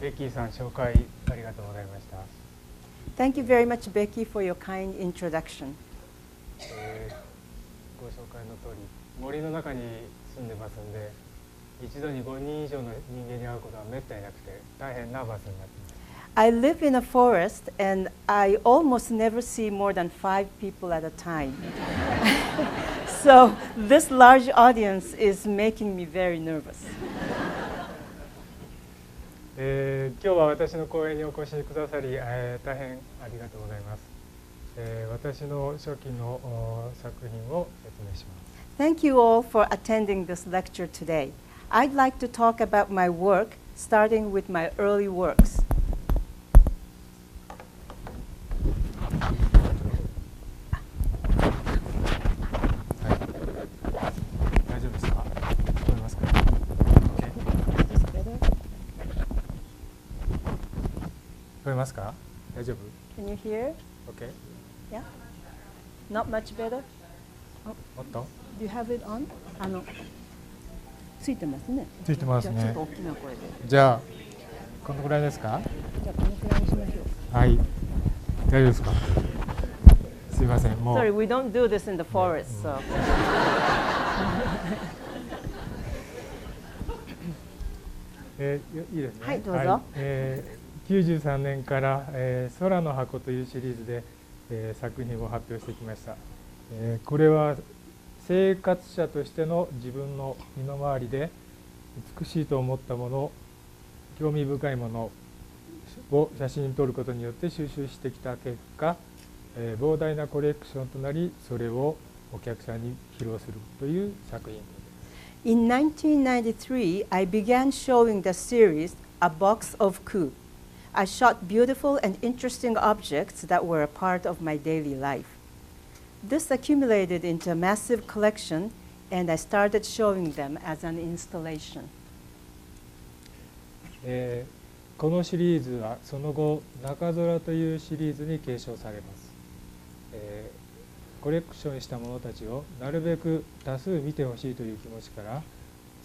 ベッキーさん、紹介ありがとうございました。Thank you very much, Becky, for your kind introduction. ご紹介の通り、森の中に住んでますんで、一度に5人以上の人間に会うことはめったになくて、大変ナーバスになっています。I live in a forest, and I almost never see more than 5 people at a time. So this large audience is making me very nervous. 今日は私の講演にお越しくださり、大変ありがとうございます。私の初期の作品を説明します。Thank you all for attending this lecture today. I'd like to talk about my work, starting with my early works. 大丈夫ですか？聞こえますか？ OK。 聞こえますか？大丈夫？ Can you hear? OK。 Yeah? Not much better? もっと？ Do you have it on? ついてますね。ついてますね。じゃあちょっと大きな声で。じゃあこのくらいですか？じゃあこのくらいにしましょう。はい。大丈夫ですか？すいません。もう。Sorry, we don't do this in the forest, so. いいですね。はい、どうぞ。93年から、空の箱というシリーズで、作品を発表してきました。これは生活者としての自分の身の回りで美しいと思ったもの、興味深いものを写真に撮ることによって収集してきた結果、膨大なコレクションとなり、それをお客さんに披露するという作品です。In 1993, I began showing the series A Box of Coup. I shot beautiful and interesting objects that were a part of my daily life. This accumulated into a massive collection, and I started showing them as an installation. このシリーズはその後中空というシリーズに継承されます。コレクションしたものたちをなるべく多数見てほしいという気持ちから、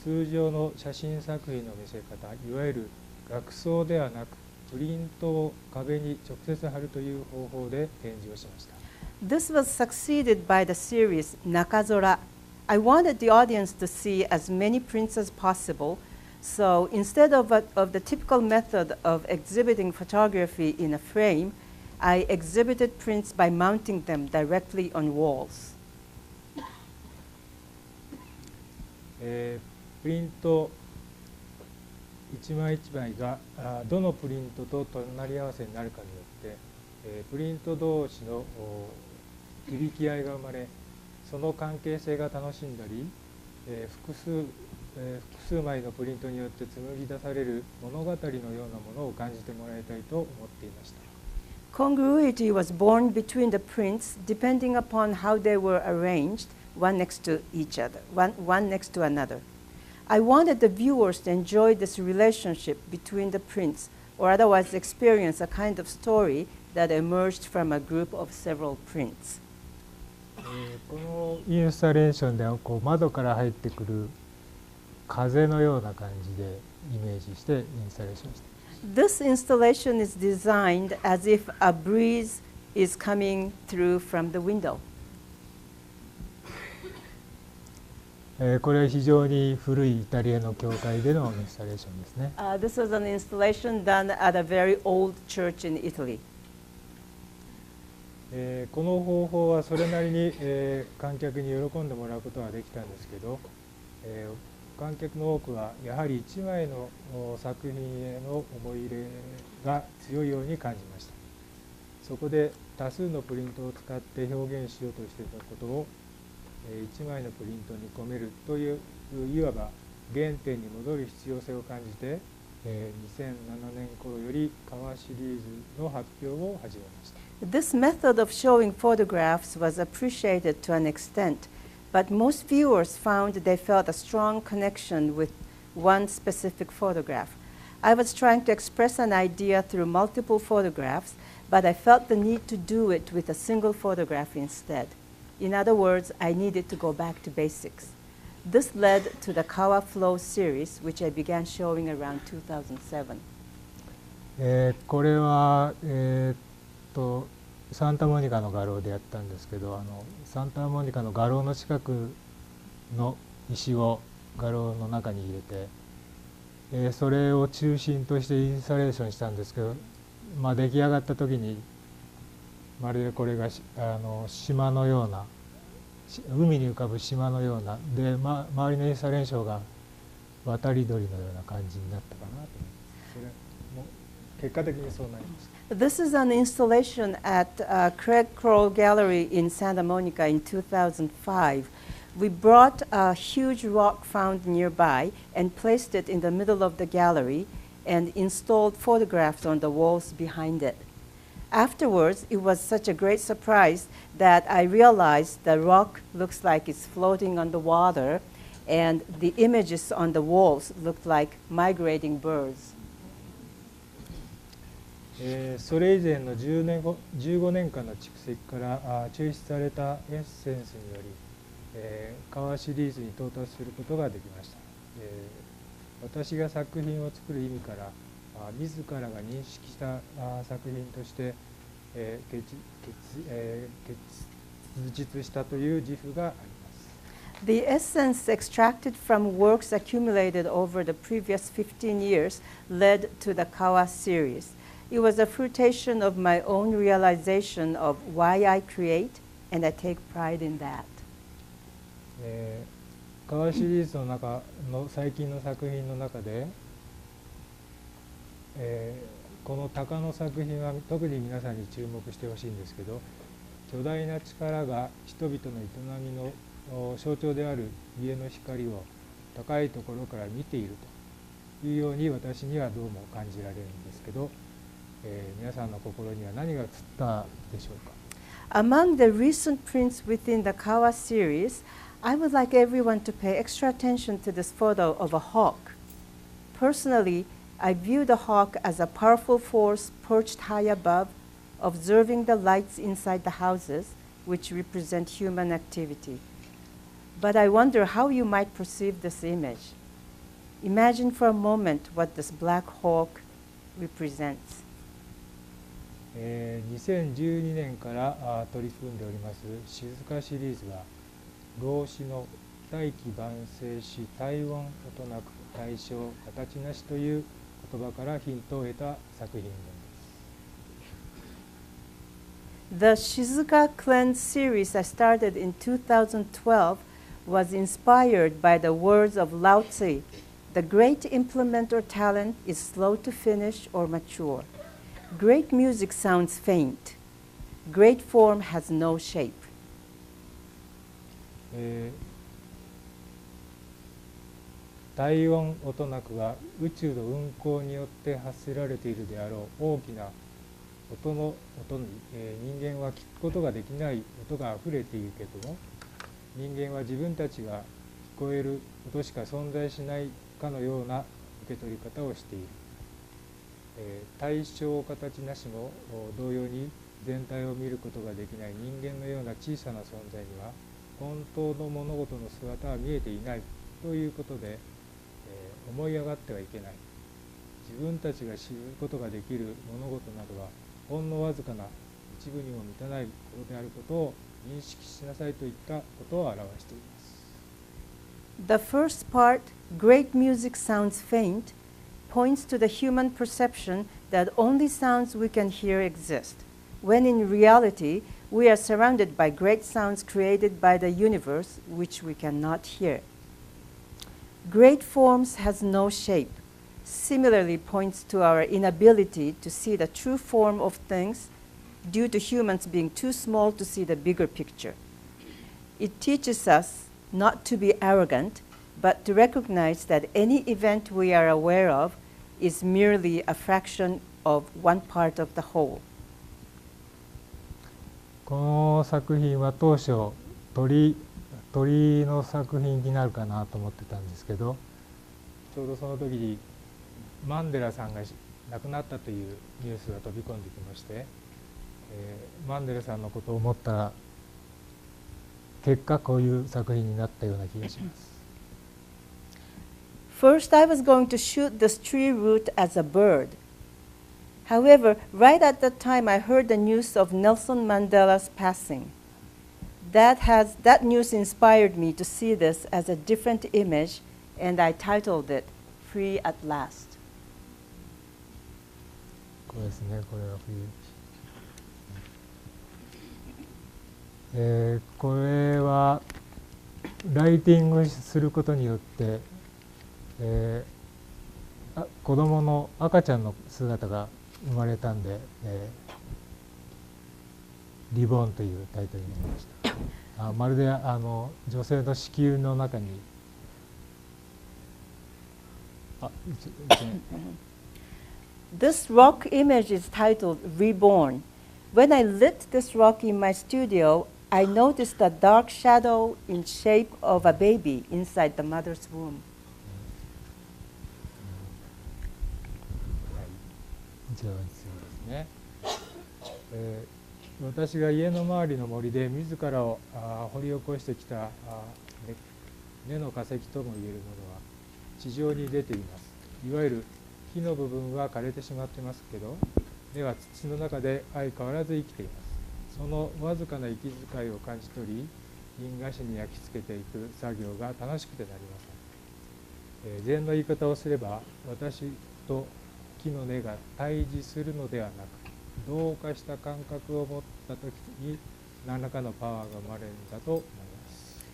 通常の写真作品の見せ方、いわゆる額装ではなくプリントを壁に直接貼るという方法で展示をしました。This was succeeded by the series Nakazora. I wanted the audience to see as many prints as possible, so instead of the typical method of exhibiting photography in a frame, I exhibited prints by mounting them directly on walls. プリント一枚一枚がどのプリントと隣り合わせになるかによって、プリント同士の響き合いが生まれ、その関係性が楽しんだり、複数枚のプリントによって紡ぎ出される物語のようなものを感じてもらいたいと思っていました。Congruity was born between the prints depending upon how they were arranged, one next to each other, one next to another. I wanted the viewers to enjoy this relationship between the prints, or otherwise experience a kind of story that emerged from a group of several prints. このインスタレーションでは窓から入ってくる風のような感じでイメージしてインスタレーションしています。This installation is designed as if a breeze is coming through from the window. これは非常に古いイタリアの教会でのインスタレーションですね。This was an installation done at a very old church in Italy. この方法はそれなりに、観客に喜んでもらうことはできたんですけど、観客の多くはやはり一枚の作品への思い入れが強いように感じました。そこで多数のプリントを使って表現しようとしていたことを一枚のプリントに込めるといういわば原点に戻る必要性を感じて、2007年頃より革シリーズの発表を始めました。This method of showing photographs was appreciated to an extent, but most viewers found they felt a strong connection with one specific photograph. I was trying to express an idea through multiple photographs, but I felt the need to do it with a single photograph instead. In other words, I needed to go back to basics. This led to the Kawa Flow series, which I began showing around 2007. これは、サンタモニカの画廊でやったんですけど、サンタモニカの画廊の近くの石を画廊の中に入れて、それを中心としてインスタレーションしたんですけど、出来上がった時にまるでこれが島のような、海に浮かぶ島のようなで、周りのインスタレーションが渡り鳥のような感じになったかなと思います。それも結果的にそうなりました。This is an installation at Craig Kroll Gallery in Santa Monica in 2005. We brought a huge rock found nearby and placed it in the middle of the gallery and installed photographs on the walls behind it. Afterwards, it was such a great surprise that I realized the rock looks like it's floating on the water, and the images on the walls looked like migrating birds. それ以前の15年間の蓄積から抽出されたエッセンスにより、川シリーズに到達することができました。私が作品を作る意味から自らが認識した作品として結実したという自負があります。The essence extracted from works accumulated over the previous 15 years led to the Kawa series. It was a fruition of my own realization of why I create, and I take pride in that. 川シリーズの中の最近の作品の中で、この鷹の作品は特に皆さんに注目してほしいんですけど、巨大な力が人々の営みの象徴である家の光を高いところから見ているというように私にはどうも感じられるんですけど、皆さんの心には何が映ったでしょうか。Among the recent prints within the Kawa series, I would like everyone to pay extra attention to this photo of a hawk. Personally, I view the hawk as a powerful force perched high above, observing the lights inside the houses, which represent human activity. But I wonder how you might perceive this image. Imagine for a moment what this black hawk represents. 2012年から取り組んでおります静かシリーズは、老子の大器晩成し体温音なく対象形なしという言葉からヒントを得た作品です。The Shizuka Cleanse series I started in 2012 was inspired by the words of Lao Tzu. The great implement or talent is slow to finish or mature. Great music sounds faint. Great form has no shape. 体温音なくは宇宙の運行によって発せられているであろう大きな音に、人間は聞くことができない音があふれているけども、人間は自分たちが聞こえる音しか存在しないかのような受け取り方をしている。対象形なしも同様に全体を見ることができない人間のような小さな存在には本当の物事の姿は見えていないということで、思い上がってはいけない。自分たちが知ることができる物事などはほんのわずかな一部にも満たないことであることを認識しなさいといったことを表しています。The first part, great music sounds faint, points to the human perception that only sounds we can hear exist, when in reality we are surrounded by great sounds created by the universe which we cannot hear. Great forms has no shape, similarly points to our inability to see the true form of things due to humans being too small to see the bigger picture. It teaches us not to be arrogant, but to recognize that any event we are aware of is merely a fraction of one part of the whole. この作品は当初鳥の作品になるかなと思ってたんですけど、ちょうどその時にマンデラさんが亡くなったというニュースが飛び込んできまして、マンデラさんのことを思ったら結果こういう作品になったような気がします。First, I was going to shoot this tree root as a bird. However, right at that time, I heard the news of Nelson Mandela's passing. That news inspired me to see this as a different image, and I titled it Free at Last. これですね、これは冬。これはライティングすることによって、子供の赤ちゃんの姿が生まれたんで、リボーンというタイトルになりました。まるで女性の子宮の中にThis rock image is titled Reborn. When I lit this rock in my studio, I noticed a dark shadow in shape of a baby inside the mother's womb. 以上ですね。私が家の周りの森で自らを掘り起こしてきた根の化石ともいえるものは地上に出ています。いわゆる木の部分は枯れてしまってますけど、根は土の中で相変わらず生きています。そのわずかな息遣いを感じ取り、銀河紙に焼き付けていく作業が楽しくてなりません。禅の言い方をすれば、私と木の根が対峙するのではなく、同化した感覚を持ったときに何らかのパワーが生まれるんだと思います。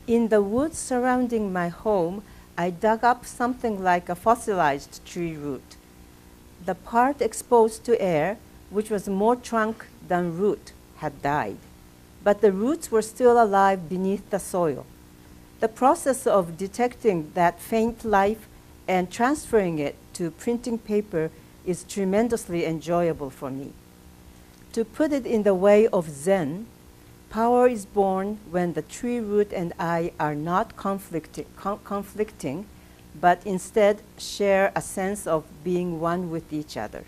In the woods surrounding my home, I dug up something like a fossilized tree root. The part exposed to air, which was more trunk than root, had died, but the roots were still alive beneath the soil. The process of detecting that faint life and transferring it to printing paper is tremendously enjoyable for me. To put it in the way of Zen, power is born when the tree root and I are not conflicting, but instead share a sense of being one with each other.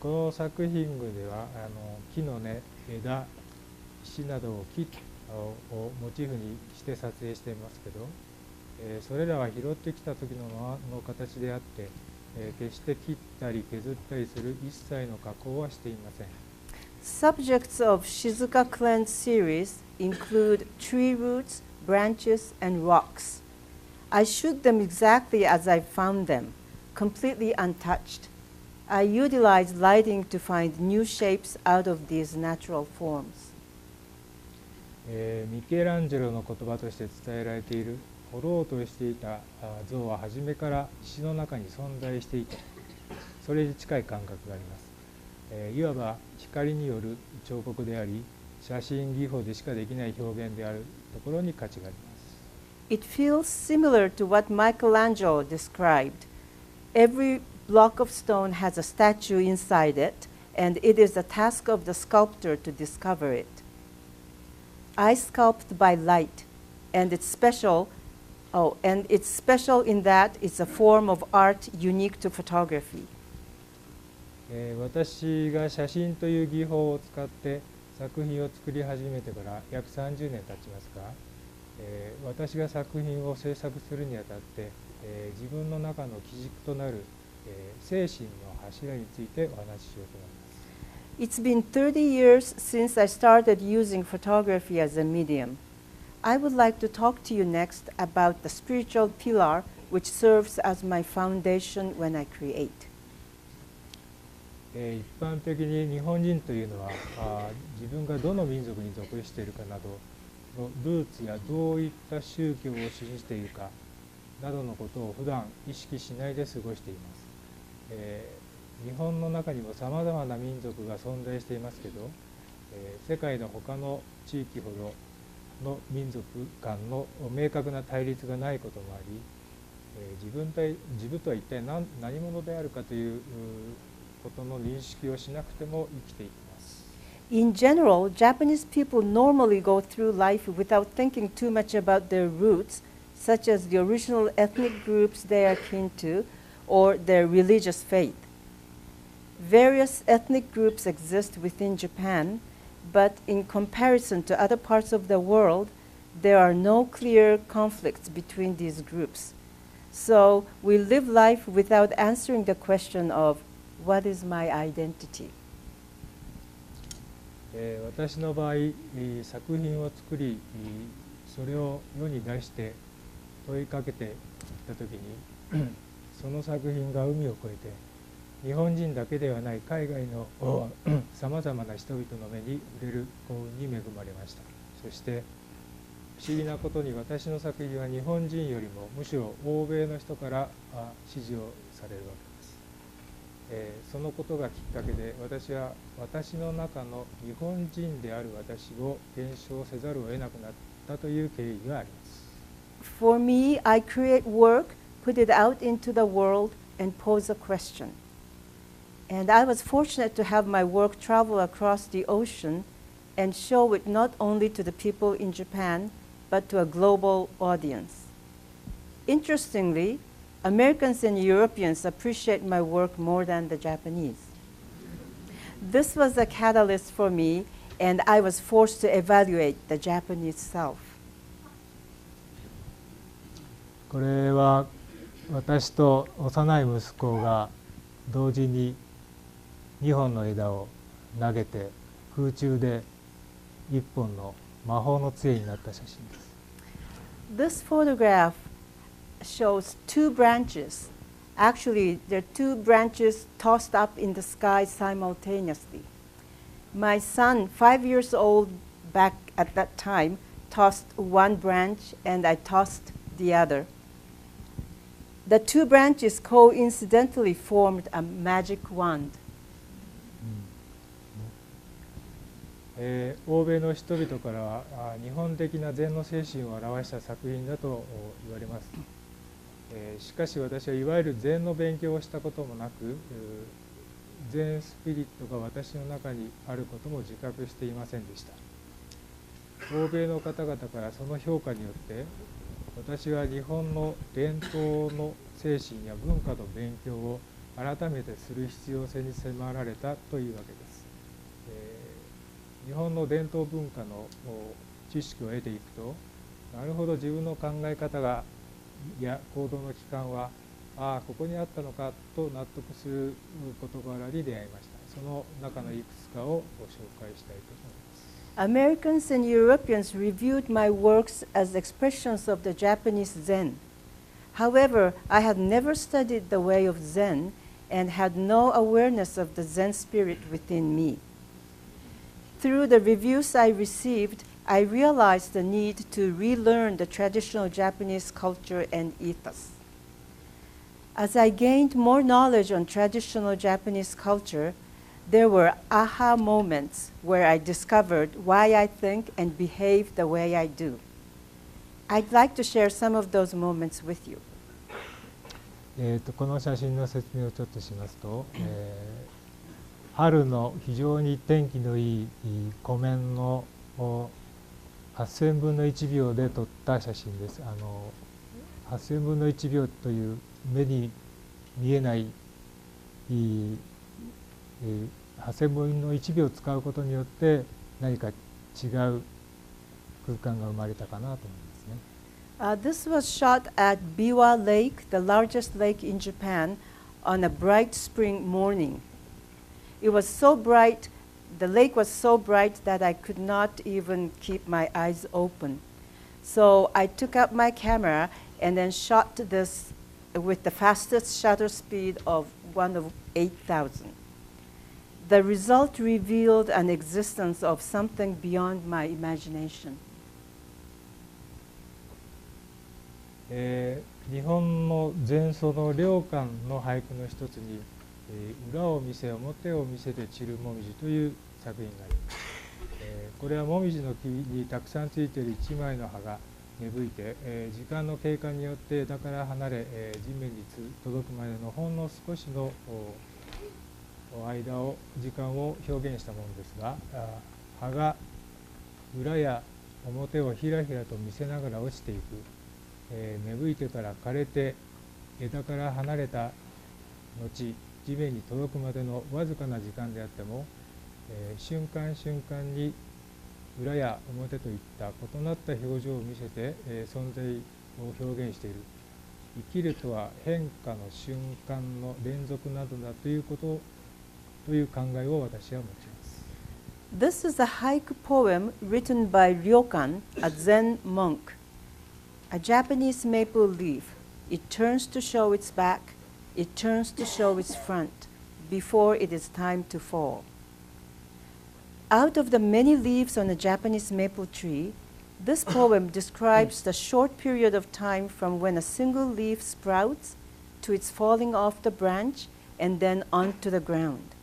この作品群では木の根、枝、石などをモチーフにして撮影していますけど、それらは拾ってきた時の形であって、決して切ったり削ったりする一切の加工はしていません。Subjects of Shizuka Cleanse series include tree roots, branches, and rocks. I shoot them exactly as I found them, completely untouched. I utilize lighting to find new shapes out of these natural forms. ミケランジェロの言葉として伝えられている彫ろうとしていた像は初めから石の中に存在していて、それに近い感覚があります。いわば光による彫刻であり、写真技法でしかできない表現であるところに価値があります。It feels similar to what Michelangelo described. Every block of stone has a statue inside it, and it is the task of the sculptor to discover it. I sculpt by light, and it's special in that it's a form of art unique to photography. 私が写真という技法を使って作品を作り始めてから約30年経ちますが、私が作品を制作するにあたって、自分の中の基軸となる、精神の柱についてお話ししようと思います。It's been 30 years since I started using photography as a medium. I would like to talk to you next about the spiritual pillar which serves as my foundation when I create. 一般的に日本人というのは自分がどの民族に属しているかなどのルーツやどういった宗教を信じているかなどのことを普段意識しないで過ごしています。日本の中にもさまざまな民族が存在していますけど、世界の他の地域ほどの民族間の明確な対立がないこともあり、自分とは一体何者であるかということの認識をしなくても生きていきます。In general, Japanese people normally go through life without thinking too much about their roots, such as the original ethnic groups they are kin to, or their religious faith. Various ethnic groups exist within Japan, but in comparison to other parts of the world, there are no clear conflicts between these groups. So we live life without answering the question of what is my identity? 私の場合、作品を作り、それを世に出して問いかけていったときにその作品が海を越えて日本人だけではない海外のさまざまな人々の目に触れる幸運に恵まれました。そして不思議なことに私の作品は日本人よりもむしろ欧米の人から支持をされるわけです。そのことがきっかけで私は私の中の日本人である私を検証せざるを得なくなったという経緯があります。For me, I create work, put it out into the world, and pose a question. And I was fortunate to have my work travel across the ocean and show it not only to the people in Japan, but to a global audience. Interestingly, Americans and Europeans appreciate my work more than the Japanese. This was a catalyst for me, and I was forced to evaluate the Japanese self. これは私と幼い息子が同時に2本の枝を投げて空中で1本の魔法の杖になった写真です。 This photograph shows two branches. Actually, there are two branches tossed up in the sky simultaneously. My son, 5 years old back at that time, tossed one branch and I tossed the other. The two branches coincidentally formed a magic wand. 欧米の人々からは日本的な禅の精神を表した作品だと言われます。しかし私はいわゆる禅の勉強をしたこともなく、禅スピリットが私の中にあることも自覚していませんでした。欧米の方々からその評価によって私は日本の伝統の精神や文化の勉強を改めてする必要性に迫られたというわけです。日本の伝統文化の知識を得ていくと、なるほど自分の考え方がや行動の期間はここにあったのかと納得する事柄に出会いました。その中のいくつかをご紹介したいと思います。Americans and Europeans reviewed my works as expressions of the Japanese Zen. However, I had never studied the way of Zen and had no awareness of the Zen spirit within me. Through the reviews I received, I realized the need to relearn the traditional Japanese culture and ethos. As I gained more knowledge on traditional Japanese culture, there were aha moments where I discovered why I think and behave the way I do. I'd like to share some of those moments with you. この写真の説明をちょっとしますと、春の非常に天気のいい湖面の8000分の1秒で撮った写真です。8000分の1秒という目に見えない8000分の1秒を使うことによって何か違う空間が生まれたかなと思いますね。This was shot at Beaver Lake, the largest lake in Japan, on a bright spring morning. It was so bright, the lake was so bright that I could not even keep my eyes open. So I took out my camera and then shot this with the fastest shutter speed of 1 of 8,000. The result revealed an existence of something beyond my imagination. 日本の禅祖の良寛の俳句の一つに裏を見せ表を見せて散るもみじという作品があります。これはもみじの木にたくさんついている一枚の葉が芽吹いて、時間の経過によって枝から離れ、地面に届くまでのほんの少しの時間を表現したものですが、葉が裏や表をひらひらと見せながら落ちていく、芽吹いてから枯れて枝から離れた後地面に届くまでのわずかな時間であっても、瞬間瞬間に裏や表といった異なった表情を見せて、存在を表現している。生きるとは変化の瞬間の連続などだということという考えを私は持ちます。This is a haiku poem written by Ryokan, a Zen monk. A Japanese maple leaf. It turns to show its back. It turns to show its front before it is time to fall. Out of the many leaves on a Japanese maple tree, this poem describes the short period of time from when a single leaf sprouts to its falling off the branch and then onto the ground.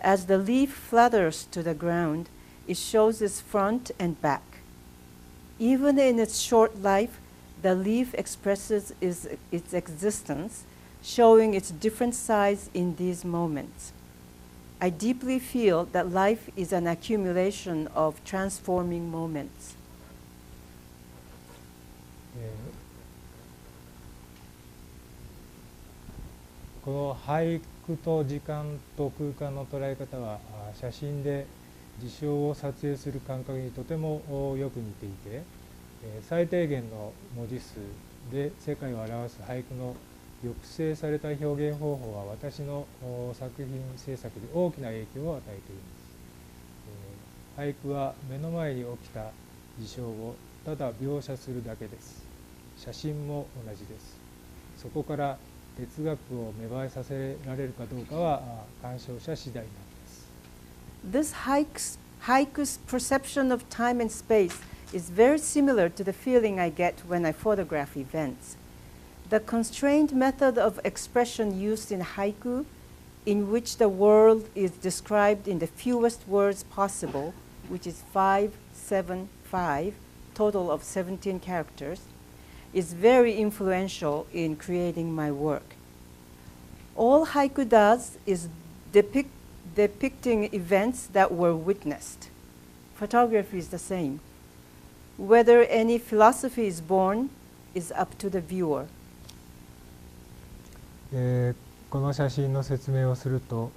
As the leaf flutters to the ground, it shows its front and back. Even in its short life, the leaf expresses its existence, showing its different sides in these moments. I deeply feel that life is an accumulation of transforming moments. この俳句と時間と空間の捉え方は写真で事象を撮影する感覚にとてもよく似ていて、最低限の文字数で世界を表す俳句の抑制された表現方法は私の作品制作で大きな影響を与えています。俳句は目の前に起きた事象をただ描写するだけです。写真も同じです。そこから哲学を芽生えさせられるかどうかは鑑賞者次第なんです。This haiku's perception of time and space is very similar to the feeling I get when I photograph events. The constrained method of expression used in haiku, in which the world is described in the fewest words possible, which is 575, total of 17 characters, is very influential in creating my work. All haiku does is depicting events that were witnessed. Photography is the same. Whether any philosophy is born is up to the viewer. この写真の説明をすると、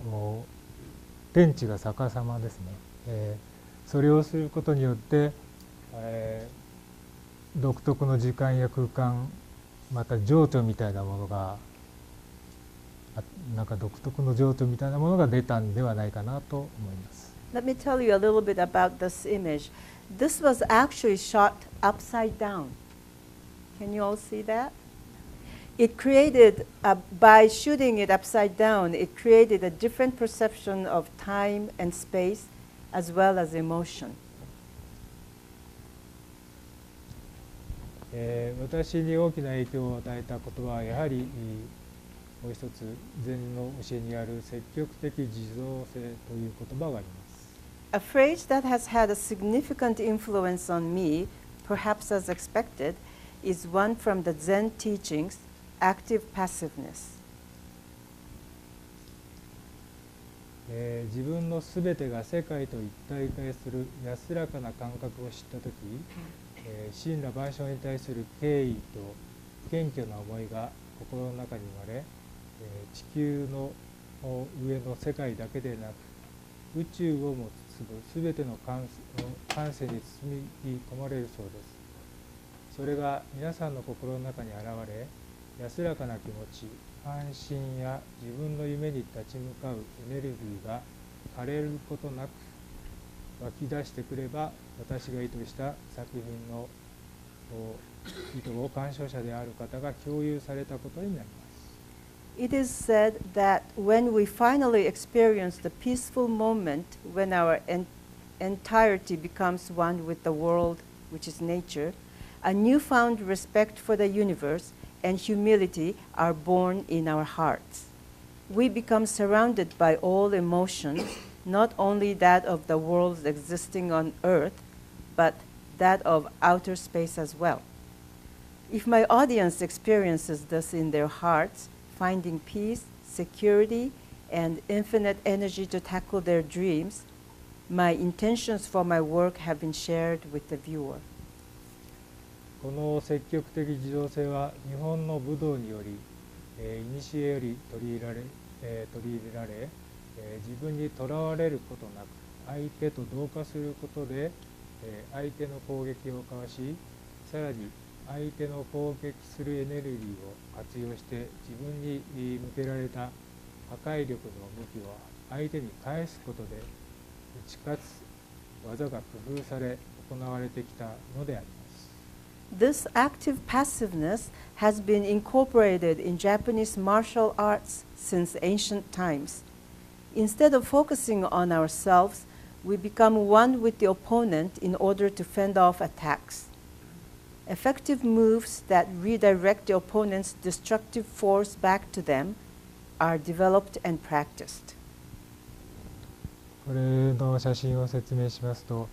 天地が逆さまですね。それをすることによって、独特の時間や空間、また情緒みたいなものが、なんか独特の情緒みたいなものが出たんではないかなと思います。Let me tell you a little bit about this image. This was actually shot upside down. Can you all see that? It created, by shooting it upside down, it created a different perception of time and space as well as emotion. 私に大きな影響を与えたことはやはりもう一つ禅の教えにある積極的自動性という言葉があります。A phrase that has had a significant influence on me, perhaps as expected, is one from the Zen teachings, active passiveness. 自分のすべてが世界と一体化する安らかな感覚を知ったとき、神羅万象に対する敬意と謙虚な思いが心の中に生まれ、地球の上の世界だけでなく宇宙をも包むすべての感性に包み込まれるそうです。それが皆さんの心の中に現れ、安らかな気持ち、安心や自分の夢に立ち向かうエネルギーが枯れることなく湧き出してくれば、私が意図した作品の意図を鑑賞者である方が共有されたことになります。It is said that when we finally experience the peaceful moment, when our entirety becomes one with the world, which is nature, a newfound respect for the universe and humility are born in our hearts. We become surrounded by all emotions, not only that of the world existing on earth, but that of outer space as well. If my audience experiences this in their hearts, finding peace, security, and infinite energy to tackle their dreams, my intentions for my work have been shared with the viewer. この積極的自動性は日本の武道により、古より取り入れられ、自分にとらわれることなく相手と同化することで、相手の攻撃をかわし、さらに相手の攻撃するエネルギーを活用して自分に向けられた破壊力の向きを相手に返すことで打ち勝つ技が工夫され行われてきたのであります。This active passiveness has been incorporated in Japanese martial arts since ancient times. Instead of focusing on ourselves, we become one with the opponent in order to fend off attacks. Effective moves that redirect the opponent's destructive force back to them are developed and practiced. これの写真を説明しますと、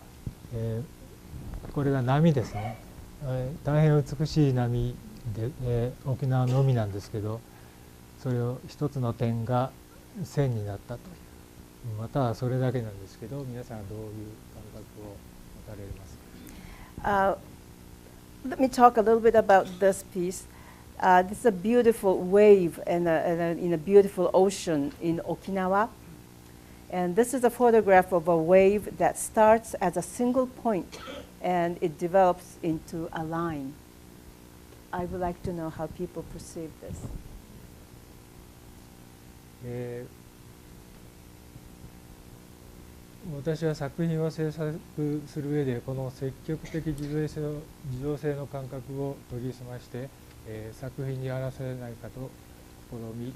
これが波ですね。大変美しい波で、沖縄の海なんですけど、それを一つの点が線になったという、またはそれだけなんですけど、皆さんはどういう感覚を持たれますか。Let me talk a little bit about this piece. This is a beautiful wave in a beautiful ocean in Okinawa. And this is a photograph of a wave that starts as a single point and it develops into a line. I would like to know how people perceive this. 私は作品を制作する上でこの積極的自動性の感覚を研ぎ澄まして、作品に表されないかと試み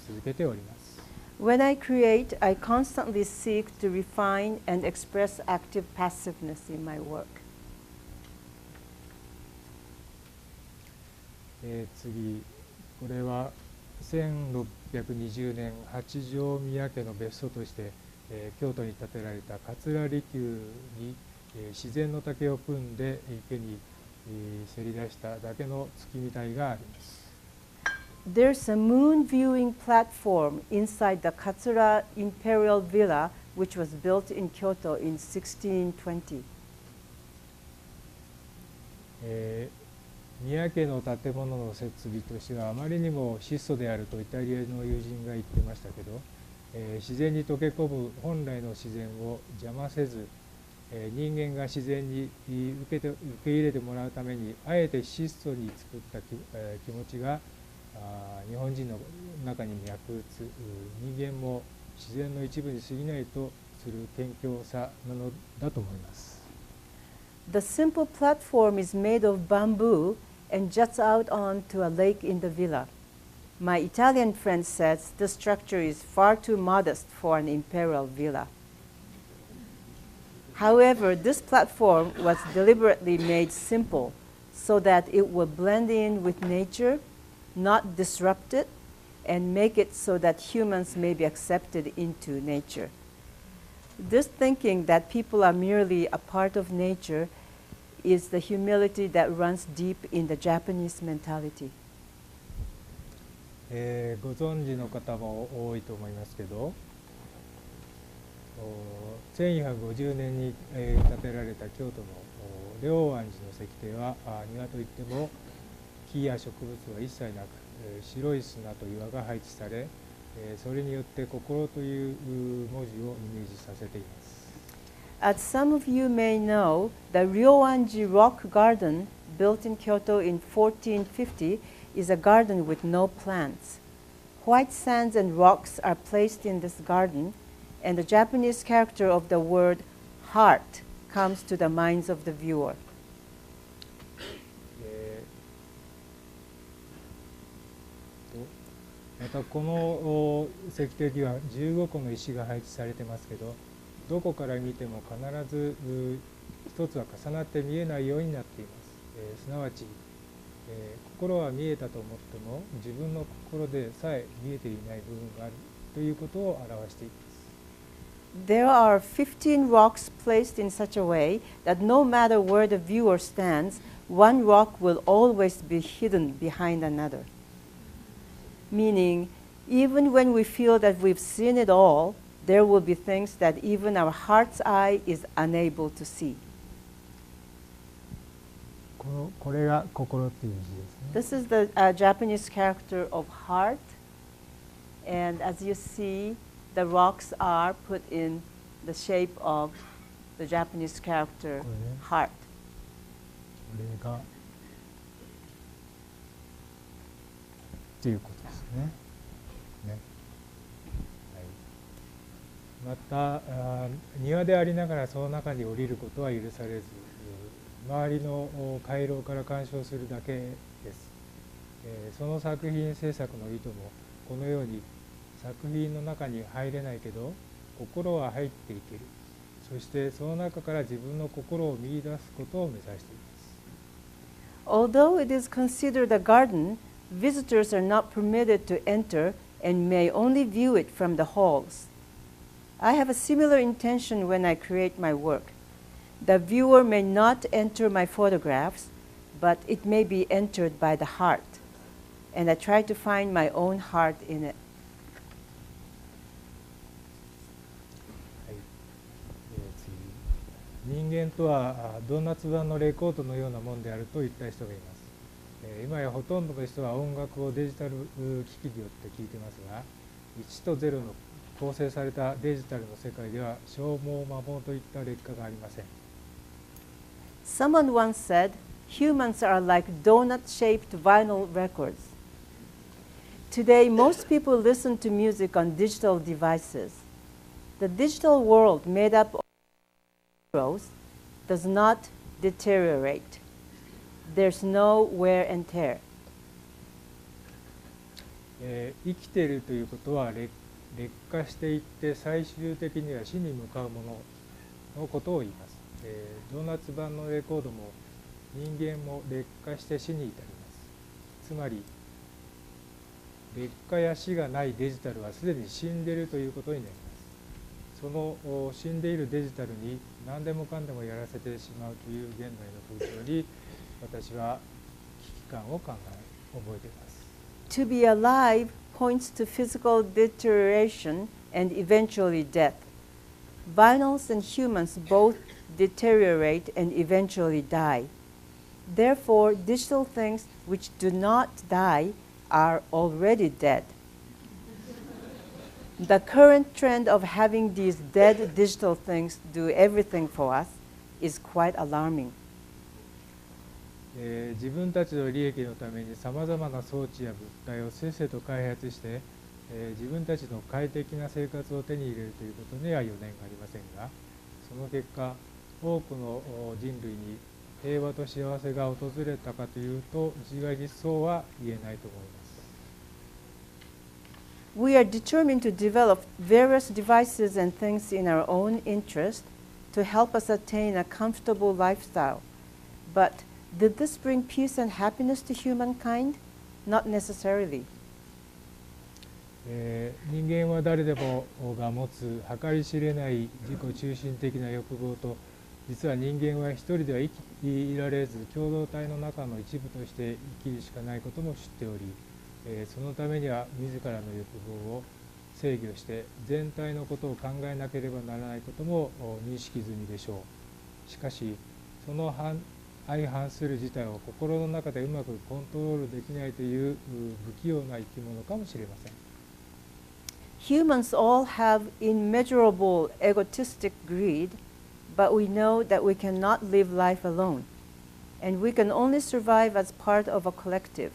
続けております。When I create, I constantly seek to refine and express active passiveness in my work. 次、これは1620年八条宮家の別荘として、京都に建てられた桂離宮に、自然の竹を組んで池に、せり出しただけの月見台があります。There's a moon viewing platform inside the Katsura Imperial Villa, which was built in Kyoto in 1620. 宮家の建物の設備としてはあまりにも質素であるとイタリアの友人が言ってましたけど、自然に溶け込む本来の自然を邪魔せず、人間が自然に受け入れてもらうためにあえて質素に作った気持ちが日本人の中に脈打つ人間も自然の一部に過ぎないとする謙虚さなのだと思います。The simple platform is made of bamboo and juts out onto a lake in the villa. My Italian friend says this structure is far too modest for an imperial villa. However, this platform was deliberately made simple so that it would blend in with nature, not disrupt it, and make it so that humans may be accepted into nature. This thinking that people are merely a part of nature is the humility that runs deep in the Japanese mentality. ご存知の方も多いと思いますけど、1450年に建てられた京都の龍安寺の石庭は庭といっても木や植物は一切なく、白い砂と岩が配置され、それによって心という文字をイメージさせています。As some of you may know, the Ryoanji Rock Garden, built in Kyoto in 1450, is a garden with no plants. White sands and rocks are placed in this garden, and the Japanese character of the word heart comes to the minds of the viewer. またこの石庭には15個の石が配置されてますけど、どこから見ても必ず一つは重なって見えないようになっています。すなわち、心は見えたと思っても自分の心でさえ見えていない部分があるということを表しています。There are 15 rocks placed in such a way that no matter where the viewer stands, one rock will always be hidden behind another. Meaning, even when we feel that we've seen it all, there will be things that even our heart's eye is unable to see. これが心っていう字ですね。This is the Japanese character of heart, and as you see, the rocks are put in the shape of the Japanese character heart. これがっていうことですね。また庭でありながらその中に降りることは許されず、周りの回廊から鑑賞するだけです。その作品制作の意図もこのように作品の中に入れないけど心は入っていける、そしてその中から自分の心を見出すことを目指しています。Although it is considered a garden, visitors are not permitted to enter and may only view it from the halls. I have a similar intention when I create my work. The viewer may not enter my photographs, but it may be entered by the heart, and I try to find my own heart in it. 次、人間とはドーナツ版のレコードのようなものであると言った人がいます。今やほとんどの人は音楽をデジタル機器によって聴いていますが、1と0の構成されたデジタルの世界では消耗摩耗といった劣化がありません。Someone once said, humans are like donut-shaped vinyl records. Today, most people listen to music on digital devices. The digital world made up of zeros does not deteriorate. There's no wear and tear. 生きているということは劣化していって最終的には死に向かうもののことを言います。ドーナツ版のレコードも人間も劣化して死に至ります。つまり劣化や死がないデジタルはすでに死んでいるということになります。その死んでいるデジタルに何でもかんでもやらせてしまうという現代の風潮に私は危機感を覚えています。To be alive points to physical deterioration and eventually death. Vinyls and humans both deteriorate and eventually die. Therefore, digital things which do not die are already dead. The current trend of having these dead digital things do everything for us is quite alarming. 自分たちの利益のためにさまざまな装置や物体をせっせと開発して、自分たちの快適な生活を手に入れるということには余念がありませんが、その結果多くの人類に平和と幸せが訪れたかというと一概にそうは言えないと思います。We are determined to develop various devices and things in our own interest to help us attain a comfortable lifestyle. But did this bring peace and happiness to humankind? Not necessarily. 人間は誰でもが持つ計り知れない自己中心的な欲望と、実は人間は一人では生きいられず共同体の中の一部として生きるしかないことも知っており、そのためには自らの欲望を制御して全体のことを考えなければならないことも認識済みでしょう。しかしその相反する事態を心の中でうまくコントロールできないという不器用な生き物かもしれません。Humans all have immeasurable egotistic greed, but we know that we cannot live life alone, and we can only survive as part of a collective.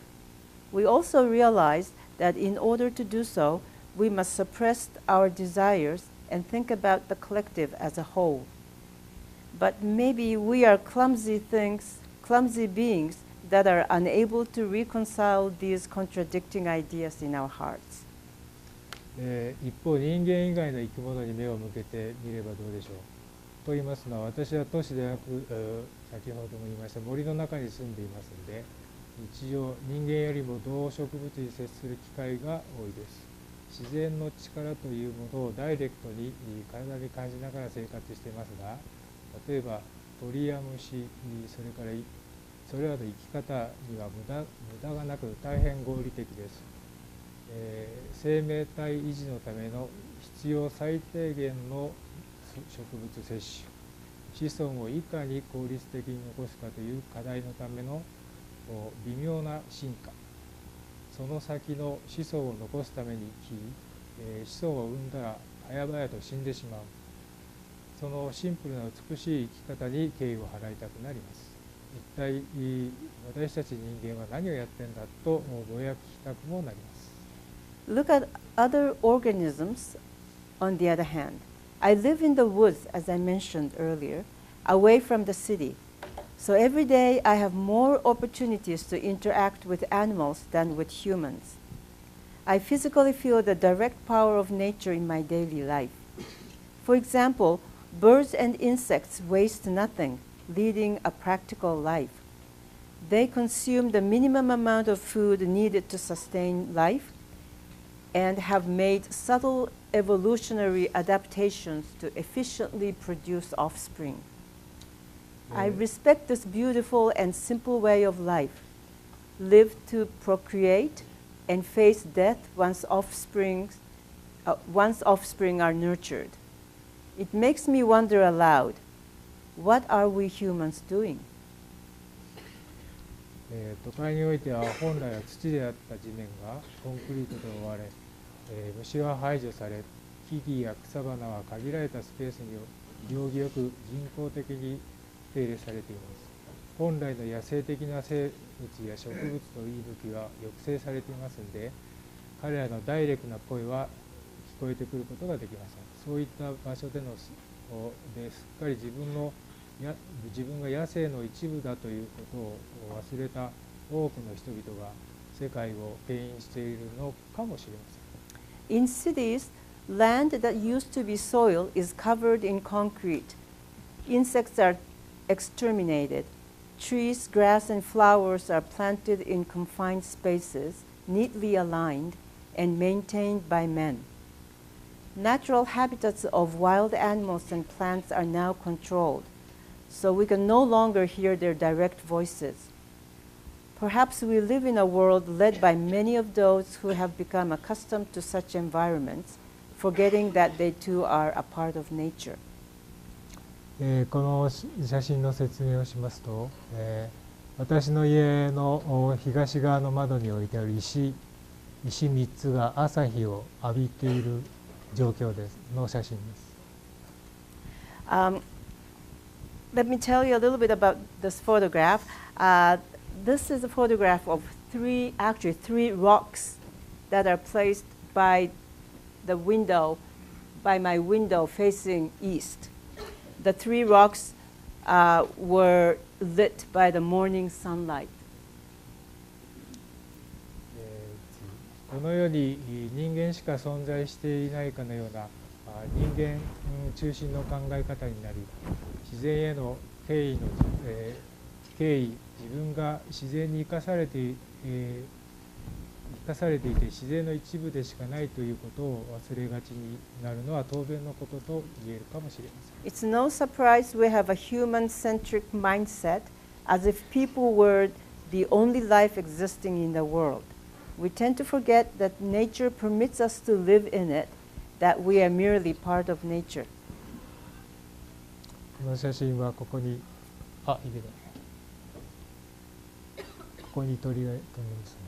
We also realize that in order to do so, we must suppress our desires and think about the collective as a whole. But maybe we are clumsy beings that are unable to reconcile these contradicting ideas in our hearts. 一方、人間以外の生き物に目を向けてみればどうでしょう。と言いますのは、私は都市でなく、先ほども言いました森の中に住んでいますので、日常人間よりも動植物に接する機会が多いです。自然の力というものをダイレクトに体で感じながら生活していますが、例えば鳥や虫、それらの生き方には無駄がなく大変合理的です。生命体維持のための必要最低限の植物摂取、子孫をいかに効率的に残すかという課題のための微妙な進化、その先の子孫を残すために子孫を産んだら早々と死んでしまう、そのシンプルな美しい生き方に敬意を払いたくなります。一体私たち人間は何をやってんだとぼやきたくもなります。Look at other organisms, on the other hand. I live in the woods, as I mentioned earlier, away from the city. So every day I have more opportunities to interact with animals than with humans. I physically feel the direct power of nature in my daily life. For example, birds and insects waste nothing, leading a practical life. They consume the minimum amount of food needed to sustain life and have made subtle evolutionary adaptations to efficiently produce offspring. I respect this beautiful and simple way of life. Live to procreate and face death once offspring are nurtured. It makes me wonder aloud, what are we humans doing? 都会においては本来は土であった地面がコンクリートで覆われ、虫は排除され、木々や草花は限られたスペースに行儀よく人工的に手入れされています。本来の野生的な生物や植物の息吹は抑制されていますので、彼らのダイレクな声は聞こえてくることができません。そういった場所でのですっかり自分が野生の一部だということを忘れた多くの人々が世界を牽引しているのかもしれません。In cities, land that used to be soil is covered in concrete. Insects are exterminated. Trees, grass, and flowers are planted in confined spaces, neatly aligned and maintained by men. Natural habitats of wild animals and plants are now controlled, so we can no longer hear their direct voices. Perhaps we live in a world led by many of those who have become accustomed to such environments, forgetting that they too are a part of nature. この写真の説明をしますと、私の家の東側の窓に置いてある石3つが朝日を浴びている状況の写真です。Let me tell you a little bit about this photograph. This is a photograph of three rocks that are placed by my window facing east. The three rocks were lit by the morning sunlight. この世に人間しか存在していないかのような人間中心の考え方になり、自然への敬意、自分が自然に生かされていて自然の一部でしかないということを忘れがちになるのは当然のことと言えるかもしれません。It's no surprise we have a human-centric mindset, as if people were the only life existing in the world. We tend to forget that nature permits us to live in it, that we are merely part of nature. この写真はここにここに鳥が飛んでますね。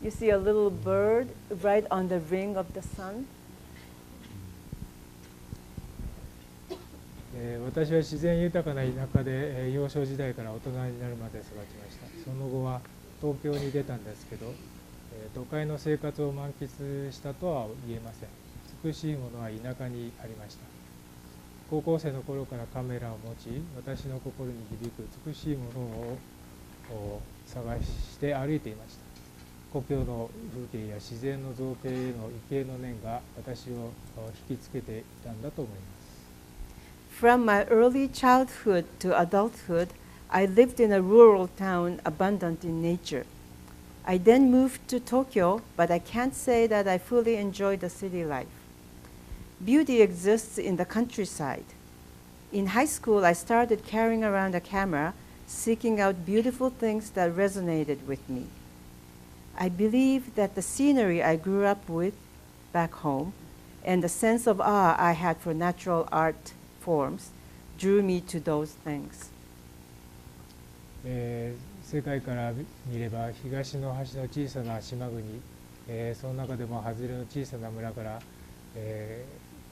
You see a little bird right on the ring of the sun? 私は自然豊かな田舎で幼少時代から大人になるまで育ちました。その後は東京に出たんですけど、都会の生活を満喫したとは言えません。美しいものは田舎にありました。高校生の頃からカメラを持ち、私の心に響く美しいものを探して歩いていました。故郷の風景や自然の造形への畏敬の念が私を引きつけていたんだと思います。From my early childhood to adulthood, I lived in a rural town abundant in nature. I then moved to Tokyo, but I can't say that I fully enjoyed the city life. Beauty exists in the countryside. In high school, I started carrying around a camera, seeking out beautiful things that resonated with me. I believe that the scenery I grew up with back home and the sense of awe I had for natural art forms drew me to those things. 世界から見れば東の端の小さな島国、その中でも外れの小さな村から、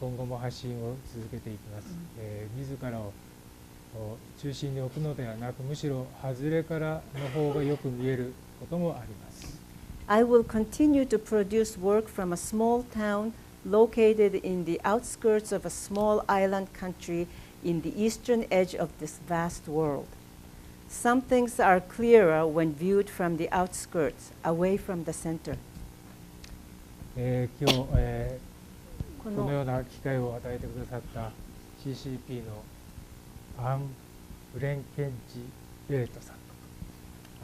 今後も発信を続けていきます。自らを中心に置くのではなく、むしろ外れからの方がよく見えることもあります。I will continue to produce work from a small town located in the outskirts of a small island country in the eastern edge of this vast world. Some things are clearer when viewed from the outskirts, away from the center. 今日、このようこのな機会を与えてくださった CCP のアン・ブレンケンジ・ベレットさん、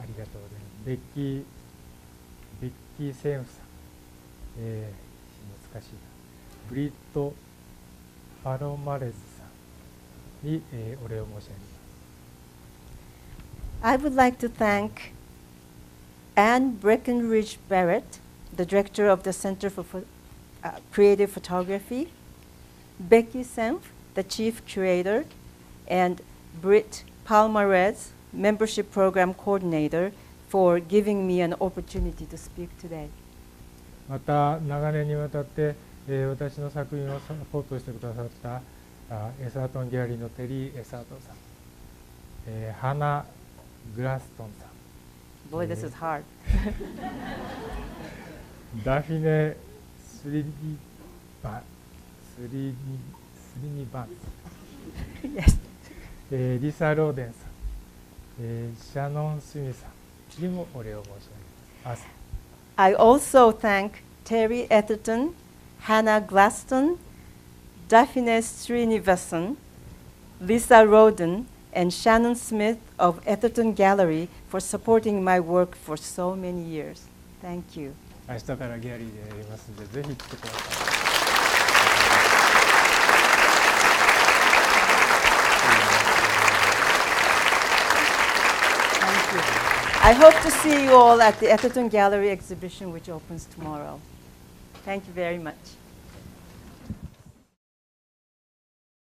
ありがとうございます。ベッキー・センフさん、難しいな、ブリット・ファロマレズさんに、お礼を申し上げます。I would like to thank Anne Breckenridge Barrett, the director of the Center for Creative Photography, Becky Senf, the chief curator, and Britt Palmarez, membership program coordinator, for giving me an opportunity to speak today. また長年にわたって、私の作品をサポートしてくださったエサートンギャラリーのテリー・エサートンさん、ハナ・グラストンさん、 Boy, this is hard. ダフィネ・スリニバンYes. リサ・ローデンさん、シャノン・スミさんにもお礼を申し上げます。 I also thank Terry Etherton, Hannah Glaston, Daphne Srinivasan, Lisa Roden, and Shannon Smith of Etherton Gallery for supporting my work for so many years. Thank you. 明日からギャラリーでやりますので、ぜひ来てください。Thank you. I hope to see you all at the Etherton Gallery exhibition, which opens tomorrow. Thank you very much.